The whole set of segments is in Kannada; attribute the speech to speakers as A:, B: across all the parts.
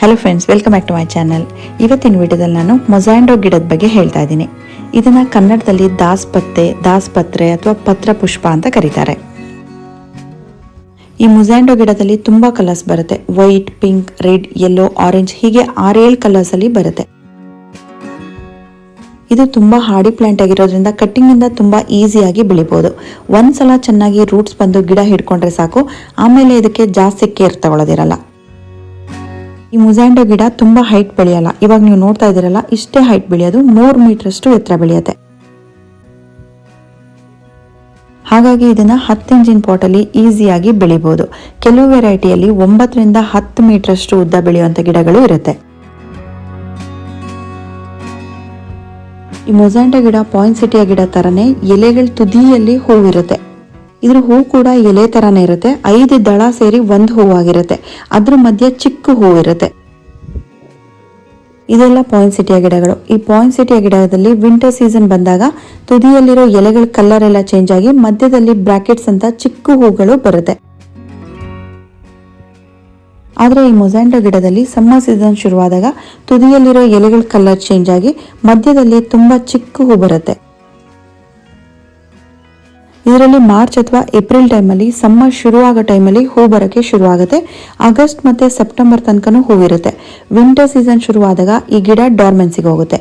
A: Hello friends, welcome back to my channel. ಇವತ್ತಿನ ವಿಡಿಯೋದಲ್ಲಿ ನಾನು ಮೊಸಾಂಡೋ ಗಿಡದ ಬಗ್ಗೆ ಹೇಳ್ತಾ ಇದ್ದೀನಿ. ಇದನ್ನ ಕನ್ನಡದಲ್ಲಿ ದಾಸ್ಪತ್ರೆ ಅಥವಾ ಪತ್ರ ಪುಷ್ಪ ಅಂತ ಕರೀತಾರೆ. ಈ ಮೊಸಾಂಡೋ ಗಿಡದಲ್ಲಿ ತುಂಬಾ ಕಲರ್ಸ್ ಬರುತ್ತೆ. White, pink, red, yellow, orange ಹೀಗೆ 6-7 ಕಲರ್ಸ್ ಅಲ್ಲಿ ಬರುತ್ತೆ. ಇದು ತುಂಬಾ ಹಾರ್ಡಿ ಪ್ಲಾಂಟ್ ಆಗಿರೋದ್ರಿಂದ ಕಟ್ಟಿಂಗ್ ಇಂದ ತುಂಬಾ ಈಸಿಯಾಗಿ ಬೆಳಿಬಹುದು. ಒಂದ್ಸಲ ಚೆನ್ನಾಗಿ ರೂಟ್ಸ್ ಬಂದು ಗಿಡ ಹಿಡ್ಕೊಂಡ್ರೆ ಸಾಕು, ಆಮೇಲೆ ಇದಕ್ಕೆ ಜಾಸ್ತಿ ಕೇರ್ ತಗೊಳ್ಳೋದಿರಲ್ಲ. ಈ ಮೊಸಾಂಡೋ ಗಿಡ ತುಂಬಾ ಹೈಟ್ ಬೆಳೆಯಲ್ಲ. ಇವಾಗ ನೀವು ನೋಡ್ತಾ ಇದ್ದೀರಲ್ಲ, ಇಷ್ಟೇ ಹೈಟ್ ಬೆಳೆಯೋದು, 3 ಮೀಟರ್ ಅಷ್ಟು ಎತ್ತರ ಬೆಳೆಯುತ್ತೆ. ಹಾಗಾಗಿ ಇದನ್ನ 10 ಇಂಚಿನ ಪಾಟ್ ಅಲ್ಲಿ ಈಸಿಯಾಗಿ ಬೆಳಿಬಹುದು. ಕೆಲವು ವೆರೈಟಿಯಲ್ಲಿ 9 ರಿಂದ 10 ಮೀಟರ್ ಅಷ್ಟು ಉದ್ದ ಬೆಳೆಯುವಂತ ಗಿಡಗಳು ಇರುತ್ತೆ. ಈ ಮೊಸಾಂಡೋ ಗಿಡ ಪಾಯಿಂಟ್ಸೆಟಿಯಾ ಗಿಡ ತರನೇ ಎಲೆಗಳ ತುದಿಯಲ್ಲಿ ಹೂವಿರುತ್ತೆ. ಇದ್ರ ಹೂ ಕೂಡ ಎಲೆ ತರಾನೇ ಇರುತ್ತೆ. 5 ದಳ ಸೇರಿ ಒಂದು ಹೂವಾಗಿರುತ್ತೆ. ಅದ್ರ ಮಧ್ಯೆ ಚಿಕ್ಕ ಹೂ ಇರುತ್ತೆ. ಇದೆಲ್ಲ ಪಾಯಿಂಟ್ಸೆಟಿಯಾ ಗಿಡಗಳು. ಈ ಪಾಯಿಂಟ್ಸೆಟಿಯಾ ಗಿಡದಲ್ಲಿ ವಿಂಟರ್ ಸೀಸನ್ ಬಂದಾಗ ತುದಿಯಲ್ಲಿರೋ ಎಲೆಗಳ ಕಲರ್ ಎಲ್ಲ ಚೇಂಜ್ ಆಗಿ ಮಧ್ಯದಲ್ಲಿ ಬ್ರಾಕೆಟ್ಸ್ ಅಂತ ಚಿಕ್ಕ ಹೂಗಳು ಬರುತ್ತೆ. ಆದ್ರೆ ಈ ಮೊಸಾಂಡೋ ಗಿಡದಲ್ಲಿ ಸಮ್ಮರ್ ಸೀಸನ್ ಶುರುವಾದಾಗ ತುದಿಯಲ್ಲಿರೋ ಎಲೆಗಳ ಕಲರ್ ಚೇಂಜ್ ಆಗಿ ಮಧ್ಯದಲ್ಲಿ ತುಂಬಾ ಚಿಕ್ಕ ಹೂ ಬರುತ್ತೆ. ಇದರಲ್ಲಿ ಮಾರ್ಚ್ ಅಥವಾ ಏಪ್ರಿಲ್ ಟೈಮಲ್ಲಿ, ಸಮ್ಮರ್ ಶುರುವಾಗೋ ಟೈಮಲ್ಲಿ ಹೂ ಬರೋಕ್ಕೆ ಶುರುವಾಗುತ್ತೆ. ಆಗಸ್ಟ್ ಮತ್ತೆ ಸೆಪ್ಟೆಂಬರ್ ತನಕನೂ ಹೂವಿರುತ್ತೆ. ವಿಂಟರ್ ಸೀಸನ್ ಶುರುವಾದಾಗ ಈ ಗಿಡ ಡಾರ್ಮೆನ್ಸಿಗೆ ಹೋಗುತ್ತೆ.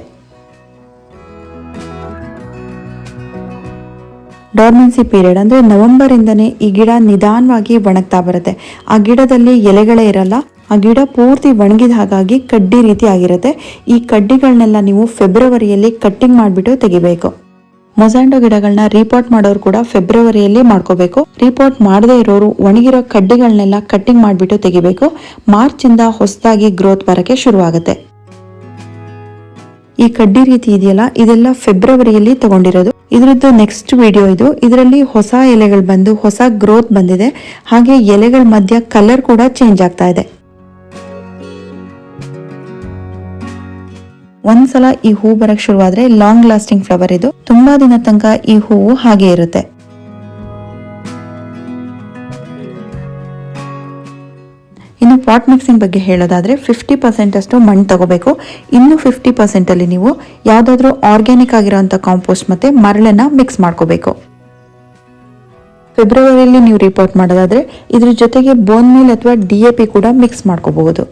A: ಡಾರ್ಮೆನ್ಸಿ ಪೀರಿಯಡ್ ಅಂದ್ರೆ ನವೆಂಬರ್ ಇಂದನೇ ಈ ಗಿಡ ನಿಧಾನವಾಗಿ ಒಣಗ್ತಾ ಬರುತ್ತೆ. ಆ ಗಿಡದಲ್ಲಿ ಎಲೆಗಳೇ ಇರಲ್ಲ. ಆ ಗಿಡ ಪೂರ್ತಿ ಒಣಗಿದ ಹಾಗಾಗಿ ಕಡ್ಡಿ ರೀತಿ ಆಗಿರುತ್ತೆ. ಈ ಕಡ್ಡಿಗಳನ್ನೆಲ್ಲ ನೀವು ಫೆಬ್ರವರಿಯಲ್ಲಿ ಕಟ್ಟಿಂಗ್ ಮಾಡಿಬಿಟ್ಟು ತೆಗಿಬೇಕು. ಮೊಸಾಂಡೋ ಗಿಡಗಳನ್ನ ರೀಪಾಟ್ ಮಾಡೋರು ಕೂಡ ಫೆಬ್ರವರಿಯಲ್ಲಿ ಮಾಡ್ಕೋಬೇಕು. ರೀಪಾಟ್ ಮಾಡದೇ ಇರೋರು ಒಣಗಿರೋ ಕಡ್ಡಿಗಳನ್ನೆಲ್ಲ ಕಟ್ಟಿಂಗ್ ಮಾಡಿಬಿಟ್ಟು ತೆಗಿಬೇಕು. ಮಾರ್ಚ್ ಇಂದ ಹೊಸದಾಗಿ ಗ್ರೋತ್ ಬರಕ್ಕೆ ಶುರುವಾಗುತ್ತೆ. ಈ ಕಡ್ಡಿ ರೀತಿ ಇದೆಯಲ್ಲ, ಇದೆಲ್ಲ ಫೆಬ್ರವರಿಯಲ್ಲಿ ತಗೊಂಡಿರೋದು. ಇದ್ರದ್ದು ನೆಕ್ಸ್ಟ್ ವಿಡಿಯೋ ಇದು. ಇದರಲ್ಲಿ ಹೊಸ ಎಲೆಗಳು ಬಂದು ಹೊಸ ಗ್ರೋತ್ ಬಂದಿದೆ. ಹಾಗೆ ಎಲೆಗಳ ಮಧ್ಯ ಕಲರ್ ಕೂಡ ಚೇಂಜ್ ಆಗ್ತಾ ಇದೆ. ಒಂದ್ಸಲ ಈ ಹೂ ಬರಕ್ ಶುರುವಾದ್ರೆ ಲಾಂಗ್ ಲಾಸ್ಟಿಂಗ್ ಫ್ಲವರ್ ಇದು. ತುಂಬಾ ದಿನ ತನಕ ಈ ಹೂವು ಹಾಗೆ ಇರುತ್ತೆ. ಇನ್ನು ಪಾಟ್ ಮಿಕ್ಸಿಂಗ್ ಬಗ್ಗೆ ಹೇಳೋದಾದ್ರೆ 50% ಅಷ್ಟು ಮಣ್ಣು ತಗೋಬೇಕು. ಇನ್ನು 50% ಅಲ್ಲಿ ನೀವು ಯಾವ್ದಾದ್ರು ಆರ್ಗ್ಯಾನಿಕ್ ಆಗಿರೋಂಥ ಕಾಂಪೋಸ್ಟ್ ಮತ್ತೆ ಮರಳನ್ನ ಮಿಕ್ಸ್ ಮಾಡ್ಕೋಬೇಕು. ಫೆಬ್ರವರಿಯಲ್ಲಿ ನೀವು ರಿಪೋರ್ಟ್ ಮಾಡೋದಾದ್ರೆ ಇದ್ರ ಜೊತೆಗೆ ಬೋನ್ ಮೀಲ್ ಅಥವಾ DAP ಕೂಡ ಮಿಕ್ಸ್ ಮಾಡ್ಕೋಬಹುದು.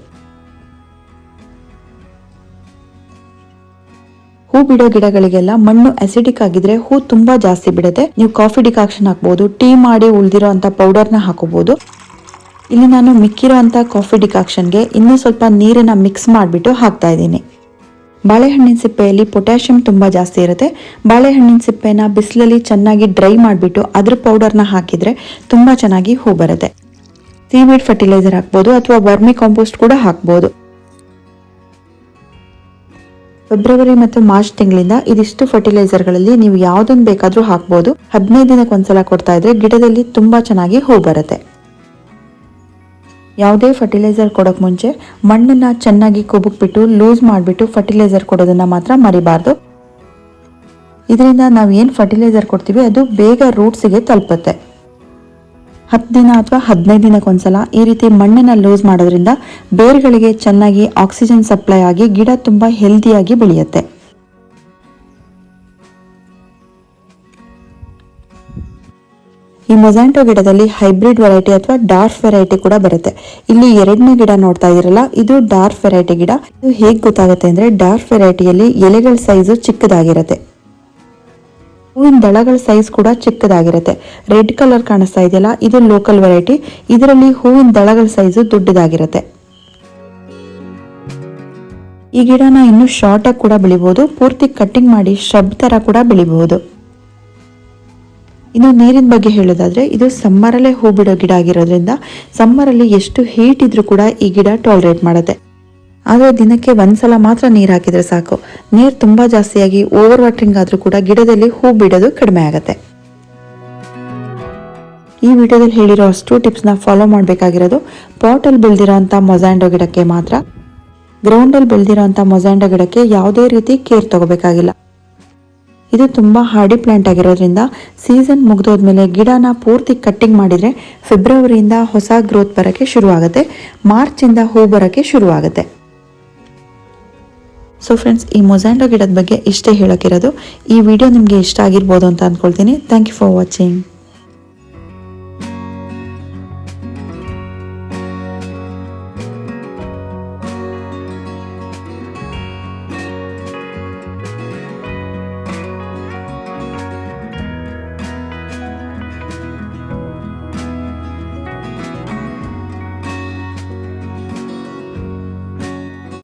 A: ಹೂ ಬಿಡೋ ಗಿಡಗಳಿಗೆಲ್ಲ ಮಣ್ಣು ಅಸಿಡಿಕ್ ಆಗಿದ್ರೆ ಹೂ ತುಂಬಾ ಜಾಸ್ತಿ ಬಿಡುತ್ತೆ. ನೀವು ಕಾಫಿ ಡಿಕಾಕ್ಷನ್ ಹಾಕಬಹುದು, ಟೀ ಮಾಡಿ ಉಳಿದಿರೋ ಅಂತ ಪೌಡರ್ನ ಹಾಕೋಬಹುದು. ಇಲ್ಲಿ ನಾನು ಮಿಕ್ಕಿರೋ ಅಂತ ಕಾಫಿ ಡಿಕಾಕ್ಷನ್ಗೆ ಇನ್ನೂ ಸ್ವಲ್ಪ ನೀರನ್ನ ಮಿಕ್ಸ್ ಮಾಡಿಬಿಟ್ಟು ಹಾಕ್ತಾ ಇದ್ದೀನಿ. ಬಾಳೆಹಣ್ಣಿನ ಸಿಪ್ಪೆಯಲ್ಲಿ ಪೊಟ್ಯಾಷಿಯಂ ತುಂಬಾ ಜಾಸ್ತಿ ಇರುತ್ತೆ. ಬಾಳೆಹಣ್ಣಿನ ಸಿಪ್ಪೆನ ಬಿಸಿಲಲ್ಲಿ ಚೆನ್ನಾಗಿ ಡ್ರೈ ಮಾಡಿಬಿಟ್ಟು ಅದ್ರ ಪೌಡರ್ನ ಹಾಕಿದ್ರೆ ತುಂಬಾ ಚೆನ್ನಾಗಿ ಹೂ ಬರುತ್ತೆ. ಸೀವೀಡ್ ಫರ್ಟಿಲೈಸರ್ ಹಾಕ್ಬೋದು ಅಥವಾ ವರ್ಮಿ ಕಾಂಪೋಸ್ಟ್ ಕೂಡ ಹಾಕ್ಬೋದು. ಫೆಬ್ರವರಿ ಮತ್ತು ಮಾರ್ಚ್ ತಿಂಗಳಿಂದ ಇದಿಷ್ಟು ಫರ್ಟಿಲೈಸರ್ಗಳಲ್ಲಿ ನೀವು ಯಾವ್ದೊಂದು ಬೇಕಾದ್ರೂ ಹಾಕ್ಬೋದು. 15 ದಿನಕ್ಕೆ ಒಂದ್ಸಲ ಕೊಡ್ತಾ ಇದ್ರೆ ಗಿಡದಲ್ಲಿ ತುಂಬಾ ಚೆನ್ನಾಗಿ ಹೂ ಬರುತ್ತೆ. ಯಾವುದೇ ಫರ್ಟಿಲೈಸರ್ ಕೊಡೋಕ್ ಮುಂಚೆ ಮಣ್ಣನ್ನ ಚೆನ್ನಾಗಿ ಕುಬುಕ್ಬಿಟ್ಟು ಲೂಸ್ ಮಾಡಿಬಿಟ್ಟು ಫರ್ಟಿಲೈಸರ್ ಕೊಡೋದನ್ನ ಮಾತ್ರ ಮರಿಬಾರ್ದು. ಇದರಿಂದ ನಾವು ಏನ್ ಫರ್ಟಿಲೈಸರ್ ಕೊಡ್ತೀವಿ ಅದು ಬೇಗ ರೂಟ್ಸ್ಗೆ ತಲುಪುತ್ತೆ. 10 ದಿನ ಅಥವಾ 15 ದಿನಕ್ಕೊಂದ್ಸಲ ಈ ರೀತಿ ಮಣ್ಣನ್ನ ಲೂಸ್ ಮಾಡೋದ್ರಿಂದ ಬೇರ್ಗಳಿಗೆ ಚೆನ್ನಾಗಿ ಆಕ್ಸಿಜನ್ ಸಪ್ಲೈ ಆಗಿ ಗಿಡ ತುಂಬಾ ಹೆಲ್ದಿಯಾಗಿ ಬೆಳೆಯುತ್ತೆ. ಈ ಮೊಸಾಂಡೋ ಗಿಡದಲ್ಲಿ ಹೈಬ್ರಿಡ್ ವೆರೈಟಿ ಅಥವಾ ಡಾರ್ಫ್ ವೆರೈಟಿ ಕೂಡ ಬರುತ್ತೆ. ಇಲ್ಲಿ 2ನೇ ಗಿಡ ನೋಡ್ತಾ ಇದೀರಲ್ಲ, ಇದು ಡಾರ್ಫ್ ವೆರೈಟಿ ಗಿಡ. ಇದು ಹೇಗ್ ಗೊತ್ತಾಗುತ್ತೆ ಅಂದ್ರೆ ಡಾರ್ಫ್ ವೆರೈಟಿಯಲ್ಲಿ ಎಲೆಗಳ ಸೈಜು ಚಿಕ್ಕದಾಗಿರುತ್ತೆ. ಹೂವಿನ ದಳಗಳ ಸೈಜ್ ಕೂಡ ಚಿಕ್ಕದಾಗಿರುತ್ತೆ. ರೆಡ್ ಕಲರ್ ಕಾಣಿಸ್ತಾ ಇದೆಯಲ್ಲ, ಇದು ಲೋಕಲ್ ವೆರೈಟಿ. ಇದರಲ್ಲಿ ಹೂವಿನ ದಳಗಳ ಸೈಜು ದೊಡ್ಡದಾಗಿರುತ್ತೆ. ಈ ಗಿಡನ ಇನ್ನು ಶಾರ್ಟ್ ಆಗಿ ಕೂಡ ಬೆಳಿಬಹುದು. ಪೂರ್ತಿ ಕಟ್ಟಿಂಗ್ ಮಾಡಿ ಶ್ರಬ್ ತರ ಕೂಡ ಬೆಳಿಬಹುದು. ಇನ್ನು ನೀರಿನ ಬಗ್ಗೆ ಹೇಳೋದಾದ್ರೆ ಇದು ಸಮ್ಮರ್ ಅಲ್ಲೇ ಹೂ ಬಿಡೋ ಗಿಡ ಆಗಿರೋದ್ರಿಂದ ಸಮ್ಮರ್ ಅಲ್ಲಿ ಎಷ್ಟು ಹೀಟ್ ಇದ್ರೂ ಕೂಡ ಈ ಗಿಡ ಟಾಲರೇಟ್ ಮಾಡುತ್ತೆ. ಆದರೆ ದಿನಕ್ಕೆ ಒಂದ್ಸಲ ಮಾತ್ರ ನೀರು ಹಾಕಿದ್ರೆ ಸಾಕು. ನೀರು ತುಂಬಾ ಜಾಸ್ತಿಯಾಗಿ ಓವರ್ ವಾಟರಿಂಗ್ ಆದ್ರೂ ಕೂಡ ಗಿಡದಲ್ಲಿ ಹೂ ಬಿಡೋದು ಕಡಿಮೆ ಆಗುತ್ತೆ. ಈ ವಿಡಿಯೋದಲ್ಲಿ ಹೇಳಿರೋ ಅಷ್ಟು ಟಿಪ್ಸ್ನ ಫಾಲೋ ಮಾಡಬೇಕಾಗಿರೋದು ಪಾಟ್ ಅಲ್ಲಿ ಬೆಳೆದಿರೋ ಅಂತ ಮೊಸಾಂಡೋ ಗಿಡಕ್ಕೆ ಮಾತ್ರ. ಗ್ರೌಂಡ್ ಅಲ್ಲಿ ಬೆಳೆದಿರೋ ಅಂತ ಮೊಸಾಂಡೋ ಗಿಡಕ್ಕೆ ಯಾವುದೇ ರೀತಿ ಕೇರ್ ತಗೋಬೇಕಾಗಿಲ್ಲ. ಇದು ತುಂಬಾ ಹಾರ್ಡಿ ಪ್ಲಾಂಟ್ ಆಗಿರೋದ್ರಿಂದ ಸೀಸನ್ ಮುಗಿದೋದ್ಮೇಲೆ ಗಿಡನ ಪೂರ್ತಿ ಕಟ್ಟಿಂಗ್ ಮಾಡಿದ್ರೆ ಫೆಬ್ರವರಿಯಿಂದ ಹೊಸ ಗ್ರೋತ್ ಬರಕ್ಕೆ ಶುರುವಾಗುತ್ತೆ. ಮಾರ್ಚ್ ಇಂದ ಹೂ ಬರಕ್ಕೆ ಶುರುವಾಗುತ್ತೆ. ಸೊ ಫ್ರೆಂಡ್ಸ್, ಈ ಮೊಸಾಂಡೋ ಗಿಡದ ಬಗ್ಗೆ ಇಷ್ಟೇ ಹೇಳೋಕ್ಕಿರೋದು. ಈ ವಿಡಿಯೋ ನಿಮಗೆ ಇಷ್ಟ ಆಗಿರ್ಬೋದು ಅಂತ ಅಂದ್ಕೊಳ್ತೀನಿ. Thank you for watching.